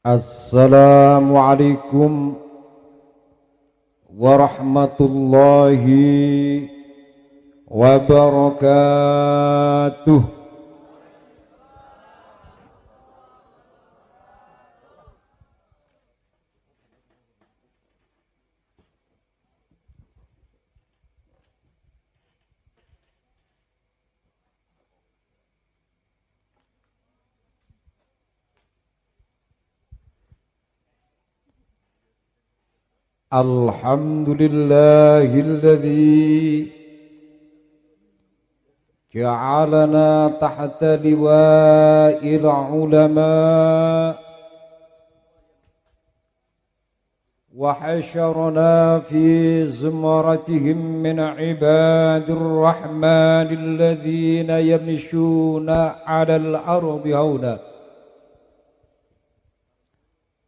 Assalamualaikum warahmatullahi wabarakatuh. Alhamdulillahilladzi ja'alana tahta liwa'il ulama wa hasyarana fi zumratihim min ibadir rahmanil ladzina yamshuna 'alal ardi hauna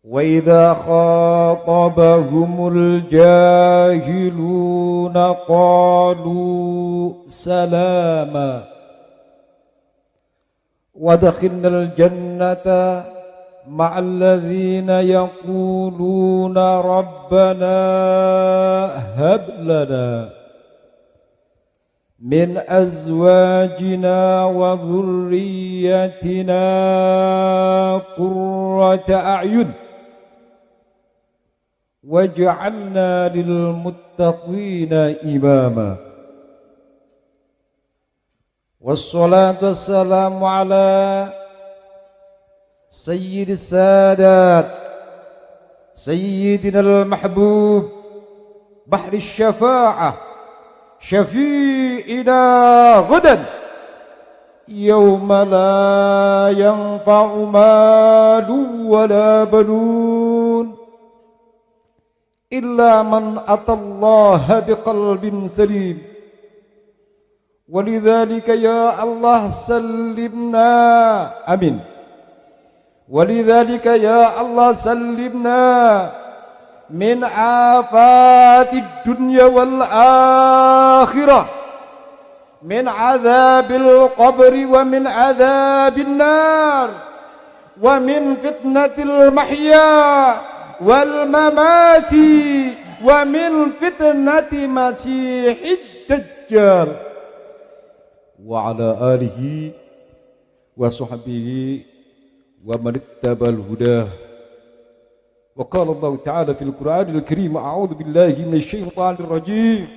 wa idza khatabahumul jahiluna qalu salama wa dakhalnal jannata ma'al ladzina yaquluna rabbana hab lana min azwajina wa dhurriyyatina qurrata a'yun waj'alna lil muttaqina imama. Wassalatu wassalamu ala sayyidis sadat sayyidina al-mahbub bahri syafa'ah syafi'ina ghadan yawma la yanfa'u malu wala banun illa man atallaha biqalbin salim. Walidzalika ya Allah sallimna amin. Walidzalika ya Allah sallimna min afatid dunya wal akhirah, min azabil qabri wa min azabin nar, wa min fitnatil mahya wal mamati, wa min fitnati masihid dajjal, wa ala alihi wa sahbihi wa man ittaba'al huda. Wa qala Allah ta'ala fil Qur'anil Karim, a'udzu billahi minasy syaithanir rajim.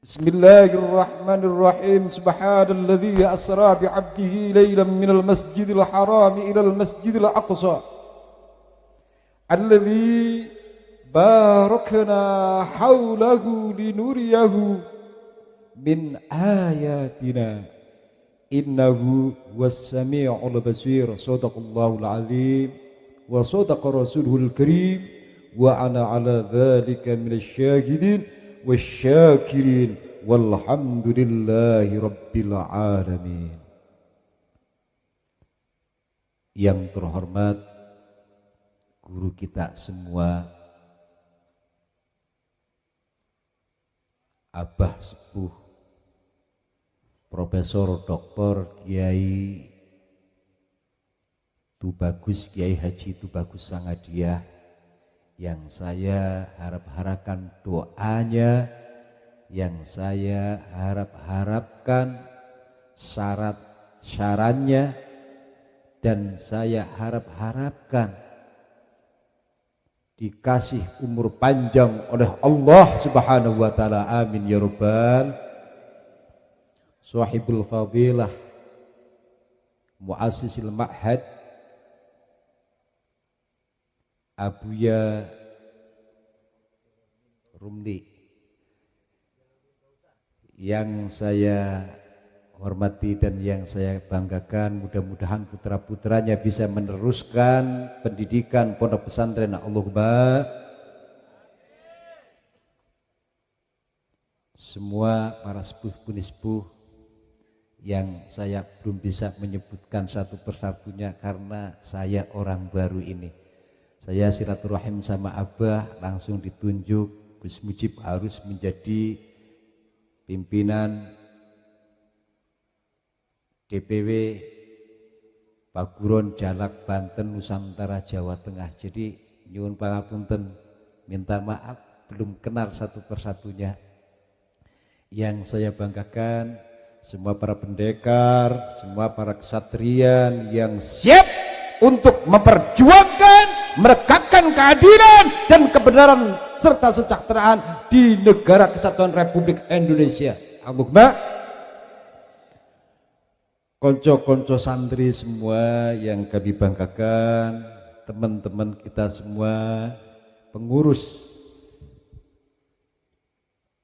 Bismillahirrahmanirrahim. Subhanalladzi asra bi 'abdihi lailan minal masjidil haram ilal masjidil aqsa alladzi barakna haulahu linuriyahu min ayatina innahu was-sami'ul basir. Shadaqallahul azim wa sadaqa rasuluhul karim wa ana ala dzalika minasyahidin wasyakirin walhamdulillahi rabbil alamin. Yang terhormat guru kita semua, Abah Sepuh Profesor Dr. Kiai Tubagus, Kiai Haji Tubagus Sangadiah, yang saya harapkan doanya, yang saya harapkan syarat-syaratnya, dan saya harapkan dikasih umur panjang oleh Allah Subhanahu wa taala. Amin ya rabbal. Sahibul fadilah muassisil ma'had Abuya Rumli, yang saya hormati dan yang saya banggakan, mudah-mudahan putra-putranya bisa meneruskan pendidikan pondok pesantren. Allahumma. Semua para sepuh-sepuh yang saya belum bisa menyebutkan satu persatunya karena saya orang baru ini. Saya silaturahim sama Abah, langsung ditunjuk Gus Mujib harus menjadi pimpinan DPW Paguron, Jalak, Banten, Nusantara, Jawa Tengah. Jadi nyuwun pangapunten, minta maaf belum kenal satu persatunya. Yang saya banggakan semua para pendekar, semua para kesatrian yang siap untuk memperjuangkan, meregakkan keadilan dan kebenaran serta kesejahteraan di negara kesatuan Republik Indonesia. Allahumma. Konco-konco santri semua yang kami banggakan, teman-teman kita semua, pengurus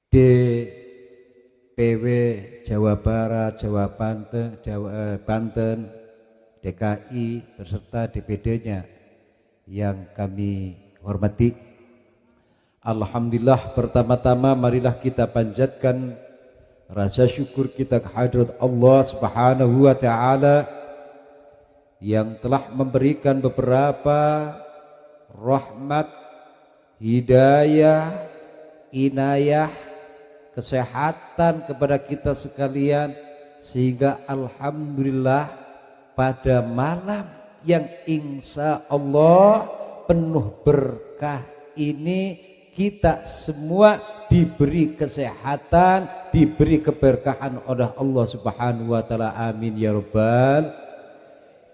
DPW Jawa Barat, Jawa Banten, DKI beserta DPD-nya yang kami hormati. Alhamdulillah, pertama-tama marilah kita panjatkan rasa syukur kita kehadirat Allah Subhanahu wa taala yang telah memberikan beberapa rahmat, hidayah, inayah, kesehatan kepada kita sekalian, sehingga alhamdulillah pada malam yang insya Allah penuh berkah ini kita semua diberi kesehatan, diberi keberkahan oleh Allah Subhanahu wa taala. Amin ya rabbal.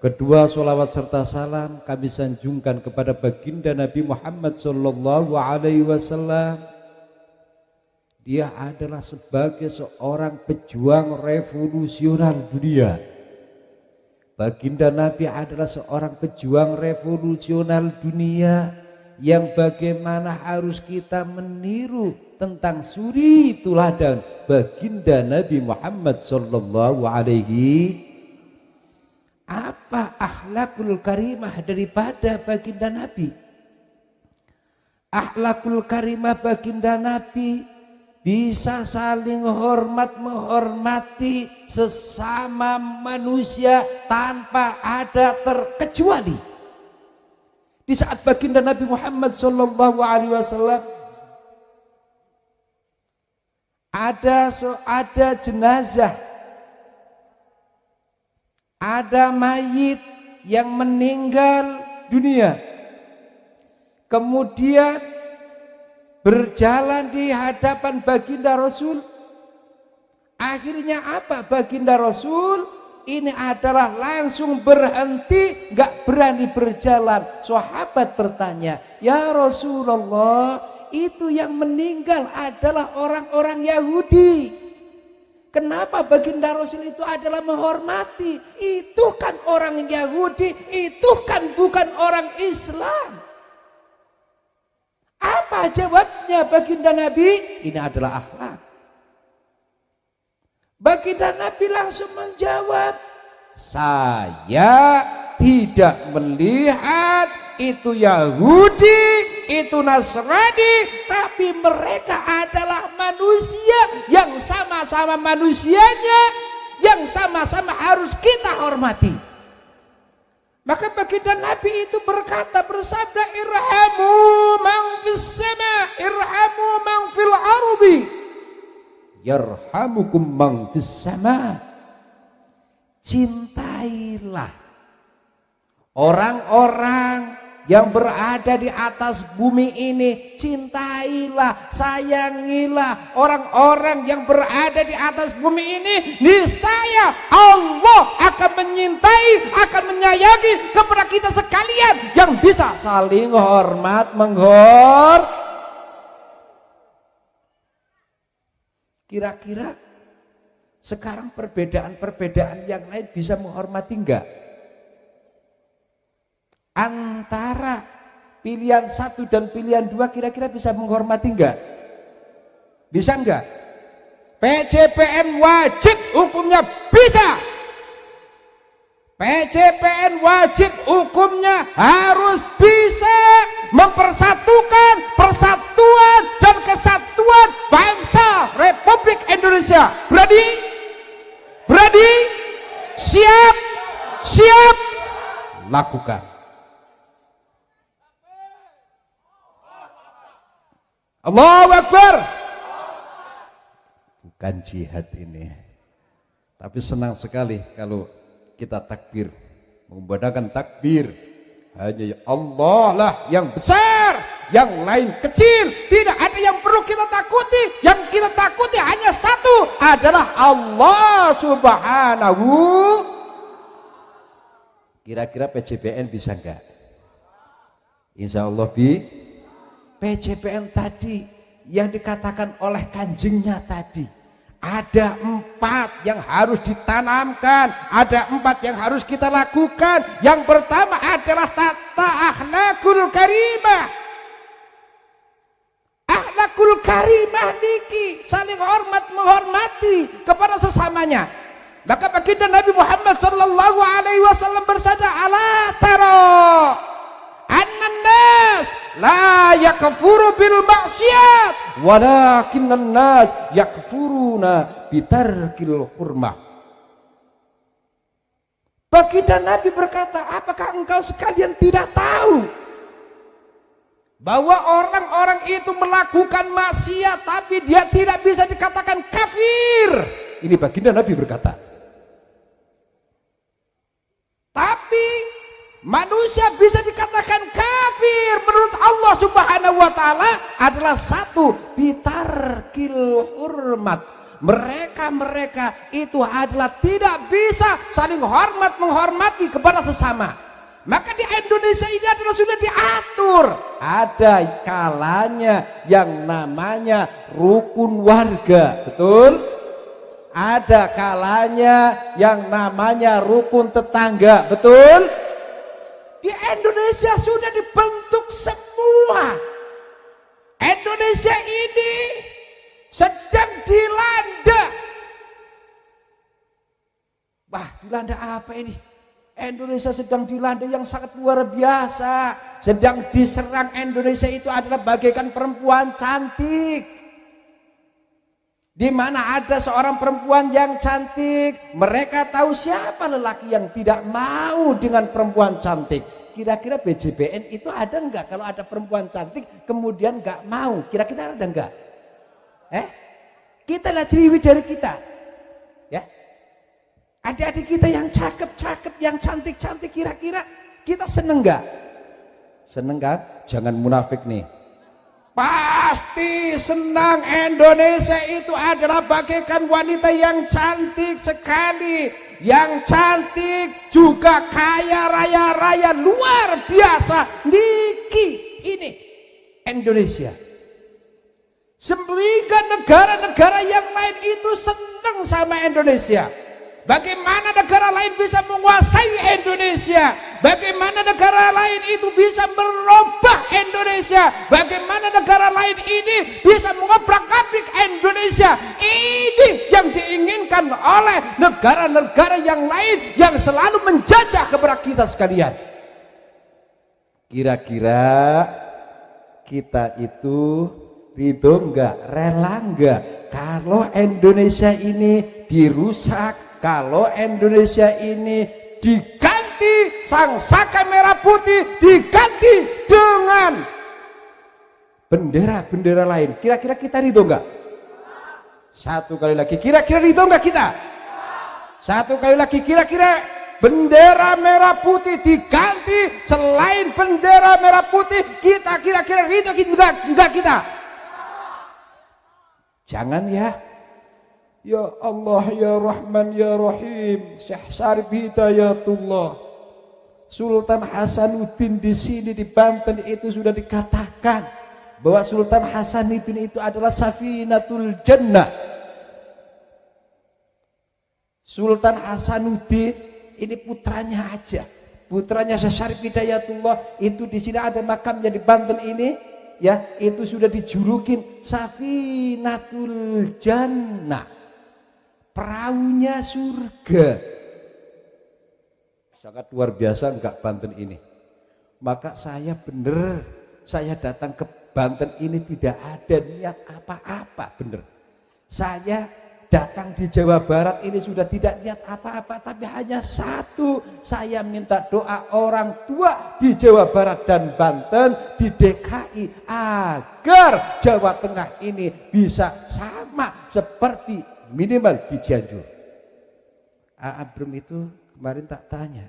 Kedua, sholawat serta salam kami sanjungkan kepada baginda Nabi Muhammad sallallahu alaihi wasallam. Dia adalah sebagai seorang pejuang revolusioner dunia. Baginda Nabi adalah seorang pejuang revolusioner dunia yang bagaimana harus kita meniru tentang suri teladan baginda Nabi Muhammad sallallahu alaihi. Apa akhlakul karimah daripada baginda Nabi? Akhlakul karimah baginda Nabi bisa saling hormat menghormati sesama manusia tanpa ada terkecuali. Di saat baginda Nabi Muhammad sallallahu alaihi wasallam ada jenazah, ada mayit yang meninggal dunia, kemudian berjalan di hadapan baginda Rasul. Akhirnya apa? Baginda Rasul ini adalah langsung berhenti, gak berani berjalan. Sahabat bertanya, ya Rasulullah, itu yang meninggal adalah orang-orang Yahudi. Kenapa baginda Rasul itu adalah menghormati? Itu kan orang Yahudi, itu kan bukan orang Islam. Apa jawabnya baginda Nabi? Ini adalah akhlak. Baginda Nabi langsung menjawab, saya tidak melihat itu Yahudi, itu Nasrani, tapi mereka adalah manusia yang sama-sama manusianya, yang sama-sama harus kita hormati. Maka baginda Nabi itu berkata, bersabda, irhamu man fis sama, irhamu man fil ardi, yarhamukum man fis sama. Cintailah orang-orang yang berada di atas bumi ini, cintailah, sayangilah orang-orang yang berada di atas bumi ini. Niscaya Allah akan menyintai, akan menyayangi kepada kita sekalian yang bisa saling hormat Kira-kira sekarang perbedaan-perbedaan yang lain bisa menghormati enggak? Antara pilihan 1 dan pilihan 2 kira-kira bisa menghormati enggak? Bisa enggak? PJPN wajib hukumnya bisa. PJPN wajib hukumnya harus bisa mempersatukan persatuan dan kesatuan bangsa Republik Indonesia. Berani? Berani? Siap? Siap? Lakukan. Allahu Akbar. Bukan jihad ini. Tapi senang sekali kalau kita takbir. Mengumandangkan takbir. Hanya Allah lah yang besar, yang lain kecil. Tidak ada yang perlu kita takuti. Yang kita takuti hanya satu, adalah Allah Subhanahu. Kira-kira PJBN bisa enggak? Insya Allah PJBN tadi yang dikatakan oleh kanjengnya tadi, ada 4 yang harus ditanamkan, ada 4 yang harus kita lakukan. Yang pertama adalah tata akhlakul karimah. Akhlakul karimah niki saling hormat menghormati kepada sesamanya. Maka baginda Nabi Muhammad sallallahu alaihi wasallam bersabda, ala tara annan nas la yakfuru bil maksiat walakinnan nas yakfuruna bitarkil hurmah. Baginda Nabi berkata, apakah engkau sekalian tidak tahu bahwa orang-orang itu melakukan maksiat tapi dia tidak bisa dikatakan kafir? Ini baginda Nabi berkata. Tapi manusia bisa dikatakan kafir menurut Allah Subhanahu wa taala adalah satu, bitarkil hurmat. Mereka itu adalah tidak bisa saling hormat menghormati kepada sesama. Maka di Indonesia ini adalah sudah diatur. Ada kalanya yang namanya rukun warga, betul? Ada kalanya yang namanya rukun tetangga, betul? Di Indonesia sudah dibentuk semua. Indonesia ini sedang dilanda. Dilanda apa ini? Indonesia sedang dilanda yang sangat luar biasa. Sedang diserang. Indonesia itu adalah bagaikan perempuan cantik. Di mana ada seorang perempuan yang cantik, mereka tahu siapa lelaki yang tidak mau dengan perempuan cantik. Kira-kira BJBN itu ada enggak kalau ada perempuan cantik kemudian enggak mau? Kira-kira ada enggak? Kita lihat ciri dari kita. Ya. Adik-adik kita yang cakep-cakep, yang cantik-cantik, kira-kira kita seneng enggak? Seneng kan? Jangan munafik nih. Pasti senang. Indonesia itu adalah bagaikan wanita yang cantik sekali, yang cantik juga kaya raya luar biasa. Niki ini Indonesia. Sehingga negara-negara yang lain itu senang sama Indonesia. Bagaimana negara lain bisa menguasai Indonesia? Bagaimana negara lain itu bisa merubah Indonesia? Bagaimana negara lain ini bisa mengobrak-abrik Indonesia? Ini yang diinginkan oleh negara-negara yang lain yang selalu menjajah kepada kita sekalian. Kira-kira kita itu ridho enggak, rela enggak kalau Indonesia ini dirusak? Kalau Indonesia ini diganti sang saka merah putih, diganti dengan bendera-bendera lain, kira-kira kita ridho enggak? Satu kali lagi, kira-kira ridho enggak kita? Satu kali lagi, kira-kira bendera merah putih diganti selain bendera merah putih, kita kira-kira ridho enggak kita? Jangan ya. Ya Allah, ya Rahman, ya Rahim. Syekh Syarif Hidayatullah, Sultan Hasanuddin di sini di Banten itu sudah dikatakan bahwa Sultan Hasanuddin itu adalah Safinatul Jannah. Sultan Hasanuddin ini putranya aja, putranya Syekh Syarif Hidayatullah itu di sini ada makamnya di Banten ini, ya, itu sudah dijulukin Safinatul Jannah. Perahunya surga. Sangat luar biasa enggak Banten ini? Maka saya datang ke Banten ini tidak ada niat apa-apa, bener. Saya datang di Jawa Barat ini sudah tidak niat apa-apa, tapi hanya satu, saya minta doa orang tua di Jawa Barat dan Banten, di DKI, agar Jawa Tengah ini bisa sama seperti minimal di Cianjur. Abrum itu kemarin tak tanya,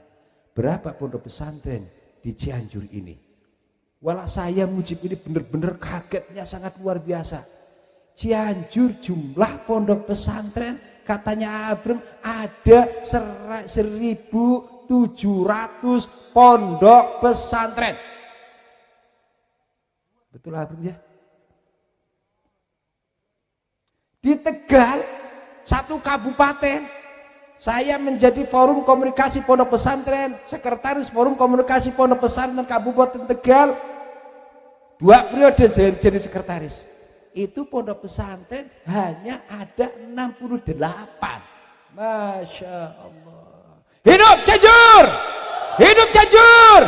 berapa pondok pesantren di Cianjur ini. Walau saya Mujib ini benar-benar kagetnya sangat luar biasa. Cianjur jumlah pondok pesantren katanya Abram ada 1.700 pondok pesantren. Betul Abram ya? Di Tegal, satu kabupaten, saya menjadi forum komunikasi pondok pesantren, sekretaris forum komunikasi pondok pesantren Kabupaten Tegal, 2 periode jadi sekretaris. Itu pondok pesantren hanya ada 68. Masya Allah. Hidup Cianjur! Hidup Cianjur!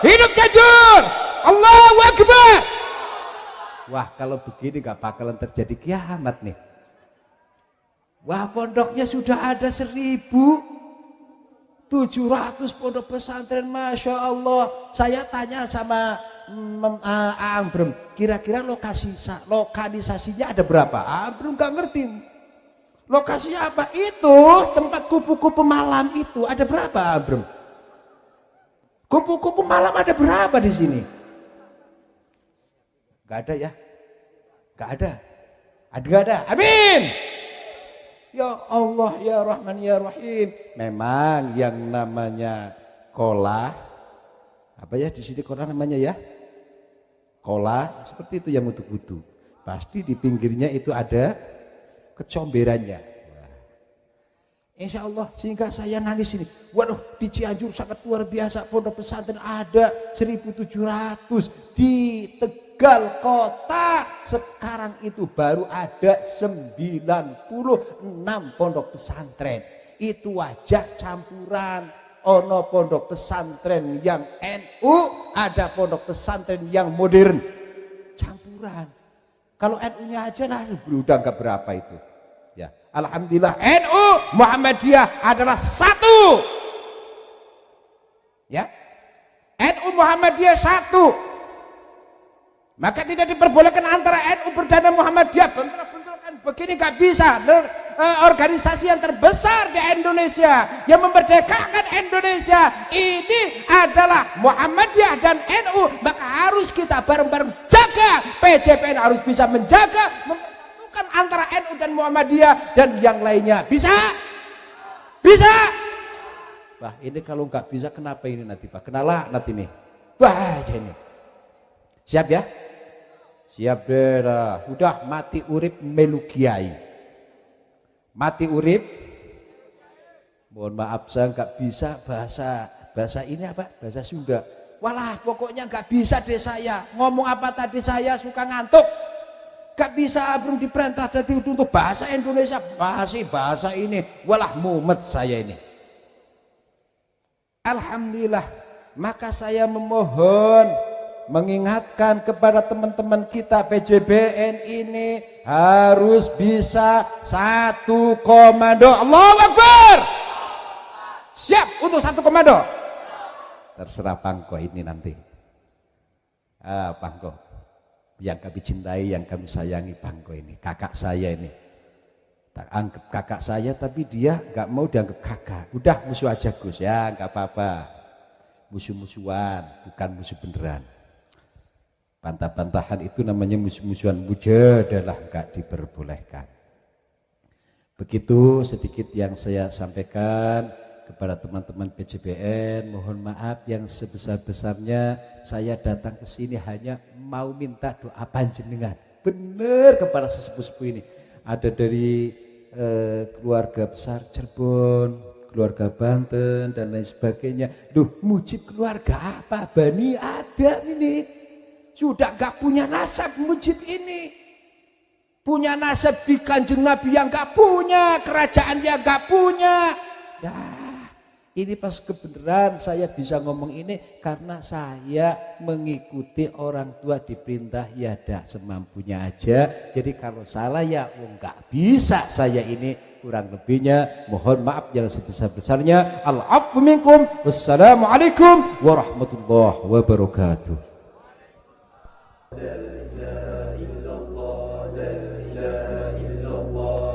Hidup Cianjur! Allahu Akbar! Wah, kalau begini gak bakalan terjadi kiamat nih. Wah, pondoknya sudah ada 1.700 pondok pesantren, Masya Allah. Saya tanya sama Ambrem, kira-kira lokalisasinya ada berapa? Ambrem gak ngerti. Lokasinya apa? Itu tempat kupu-kupu malam itu ada berapa, Ambrem? Kupu-kupu malam ada berapa di sini? Gak ada ya? Gak ada. Gak ada. Amin. Ya Allah, ya Rahman, ya Rahim. Memang yang namanya kolah, apa ya di sini kolah namanya ya? Kolah, seperti itu yang untuk wudhu. Pasti di pinggirnya itu ada kecomberannya. Insya Allah, sehingga saya nangis ini. Waduh, di Cianjur sangat luar biasa. Pondok pesantren ada 1.700. Di Tegal kota sekarang itu baru ada 96 pondok pesantren. Itu wajah campuran. Ono pondok pesantren yang NU, ada pondok pesantren yang modern. Campuran. Kalau NU-nya aja lah udah nggak berapa itu. Ya, alhamdulillah NU Muhammadiyah adalah satu. Ya. NU Muhammadiyah satu. Maka tidak diperbolehkan antara NU Perdana Muhammadiyah bentrok-bentrokan begini, gak bisa. Organisasi yang terbesar di Indonesia yang memerdekakan Indonesia ini adalah Muhammadiyah dan NU. Maka harus kita bareng-bareng jaga. PJPN harus bisa menjaga, mempersatukan antara NU dan Muhammadiyah dan yang lainnya. Bisa? Bisa? Wah, ini kalau nggak bisa kenapa ini nanti Pak? Kenala nanti nih. Wah, ini. Siap ya? Siap dah. Udah mati urip melu kiai. Mati urip. Mohon maaf saya nggak bisa bahasa ini apa? Bahasa Sunda. Walah, pokoknya nggak bisa deh saya. Ngomong apa tadi saya suka ngantuk. Gak bisa belum diperintah dari untuk bahasa Indonesia. Bahasa ini. Walah mumet saya ini. Alhamdulillah. Maka saya memohon, mengingatkan kepada teman-teman kita PJBN ini harus bisa satu komando. Allahu Akbar. Siap untuk satu komando. Terserah Pangko ini nanti. Pangko yang kami cintai, yang kami sayangi, Pangko ini kakak saya ini. Tak anggap kakak saya tapi dia gak mau dianggap kakak. Udah musuh aja Gus ya, gak apa-apa. Musuh-musuhan, bukan musuh beneran. Bantah-bantahan itu namanya musuh-musuhan, mujadalah enggak diperbolehkan. Begitu sedikit yang saya sampaikan kepada teman-teman PJBN. Mohon maaf yang sebesar-besarnya saya datang ke sini hanya mau minta doa panjenengan. Benar kepada sesepuh-sepuh ini. Ada dari keluarga besar Cirebon, keluarga Banten dan lain sebagainya. Duh, Mujib keluarga apa? Bani Adam ini. Sudah gak punya nasab Mujib ini. Punya nasab di Kanjeng Nabi yang gak punya, kerajaan yang gak punya. Ya, ini pas kebenaran saya bisa ngomong ini karena saya mengikuti orang tua diperintah ya dah semampunya aja. Jadi kalau salah ya gak bisa saya ini, kurang lebihnya mohon maaf yang sebesar-besarnya. Al-'afwu minkum. Wassalamualaikum warahmatullahi wabarakatuh. لا إله إلا الله لا إله إلا الله